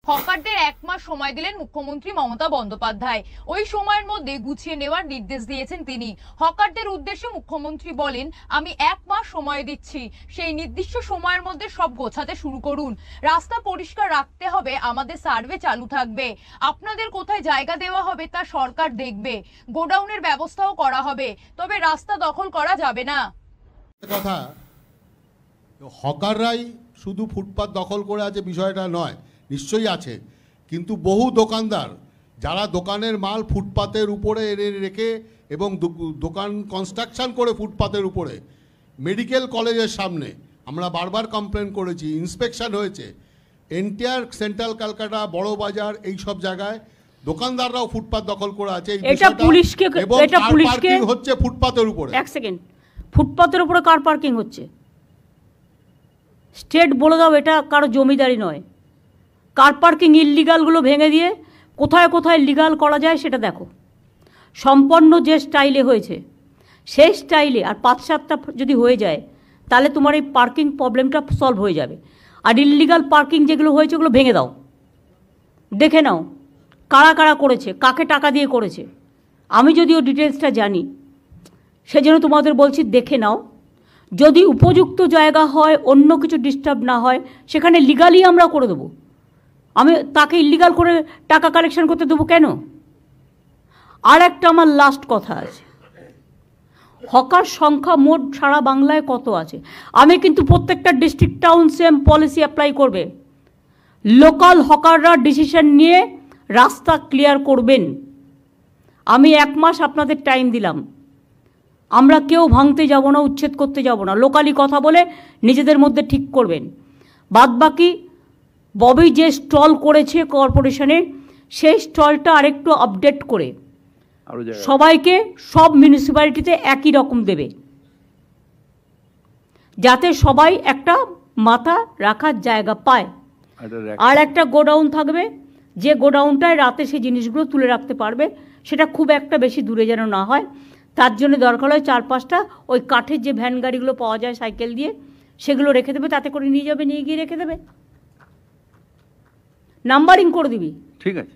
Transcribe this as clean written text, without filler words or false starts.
হকারদের 1 মাস সময় দিলেন মুখ্যমন্ত্রী মমতা বন্দ্যোপাধ্যায়। ওই সময়ের মধ্যে গুছিয়ে নেওয়ার নির্দেশ দিয়েছেন তিনি। হকারদের উদ্দেশ্যে মুখ্যমন্ত্রী বলেন, আমি 1 মাস সময় দিচ্ছি, সেই নির্দিষ্ট সময়ের মধ্যে সব গোছাতে শুরু করুন। রাস্তা পরিষ্কার রাখতে হবে, আমাদের সার্ভে চালু থাকবে, আপনাদের কোথায় জায়গা দেওয়া হবে তা সরকার দেখবে, গোডাউনের ব্যবস্থাও করা হবে, তবে রাস্তা দখল করা যাবে না। কথা হকাররাই শুধু ফুটপাত দখল করে আছে বিষয়টা নয়, নিশ্চয়ই আছে, কিন্তু বহু দোকানদার যারা দোকানের মাল ফুটপাতের উপরে এনে রেখে এবং দোকান কনস্ট্রাকশন করে ফুটপাতের উপরে, মেডিকেল কলেজের সামনে আমরা বারবার কমপ্লেন করেছি, ইন্সপেকশন হয়েছে, এন্টায়ার সেন্ট্রাল কলকাতা, বড় বাজার, এই সব জায়গায় দোকানদাররাও ফুটপাত দখল করে আছে। এটা পুলিশকে হচ্ছে ফুটপাতের উপরে। এক সেকেন্ড, ফুটপাতের উপরে কার পার্কিং হচ্ছে? স্টেট বলে দাও, এটা কারো জমিদারি নয়। কার পার্কিং ইললিগালগুলো ভেঙে দিয়ে কোথায় কোথায় লিগাল করা যায় সেটা দেখো। সম্পন্ন যে স্টাইলে হয়েছে সেই স্টাইলে আর 5-7টা যদি হয়ে যায় তাহলে তোমার এই পার্কিং প্রবলেমটা সলভ হয়ে যাবে। আর ইললিগাল পার্কিং যেগুলো হয়েছে ওগুলো ভেঙে দাও, দেখে নাও কারা কারা করেছে, কাকে টাকা দিয়ে করেছে। আমি যদিও ডিটেলসটা জানি, সেজন্য তোমাদের বলছি দেখে নাও। যদি উপযুক্ত জায়গা হয়, অন্য কিছু ডিস্টার্ব না হয়, সেখানে লিগালি আমরা করে দেবো। আমি তাকে ইলিগাল করে টাকা কালেকশন করতে দেবো কেন? আর একটা আমার লাস্ট কথা আছে, হকার সংখ্যা মোট সারা বাংলায় কত আছে? আমি কিন্তু প্রত্যেকটা district town same policy apply করবে। লোকাল হকাররা ডিসিশন নিয়ে রাস্তা ক্লিয়ার করবেন। আমি 1 মাস আপনাদের টাইম দিলাম, আমরা কেউ ভাঙতে যাব না, উচ্ছেদ করতে যাব না, লোকালি কথা বলে নিজেদের মধ্যে ঠিক করবেন। বাদবাকি ববি যে স্টল করেছে কর্পোরেশনে, সেই স্টলটা আরেকটু আপডেট করে সবাইকে সব মিউনিসিপ্যালিটিতে একই রকম দেবে, যাতে সবাই একটা মাথা রাখার জায়গা পায়। আর একটা গোডাউন থাকবে, যে গোডাউনটায় রাতে সেই জিনিসগুলো তুলে রাখতে পারবে, সেটা খুব একটা বেশি দূরে যেন না হয়। তার জন্য দরকার হয় 4-5টা ওই কাঠের যে ভ্যান গাড়িগুলো পাওয়া যায় সাইকেল দিয়ে, সেগুলো রেখে দেবে, তাতে করে নিয়ে যাবে, নিয়ে গিয়ে রেখে দেবে, নাম্বারিং করে দিবি। ঠিক আছে।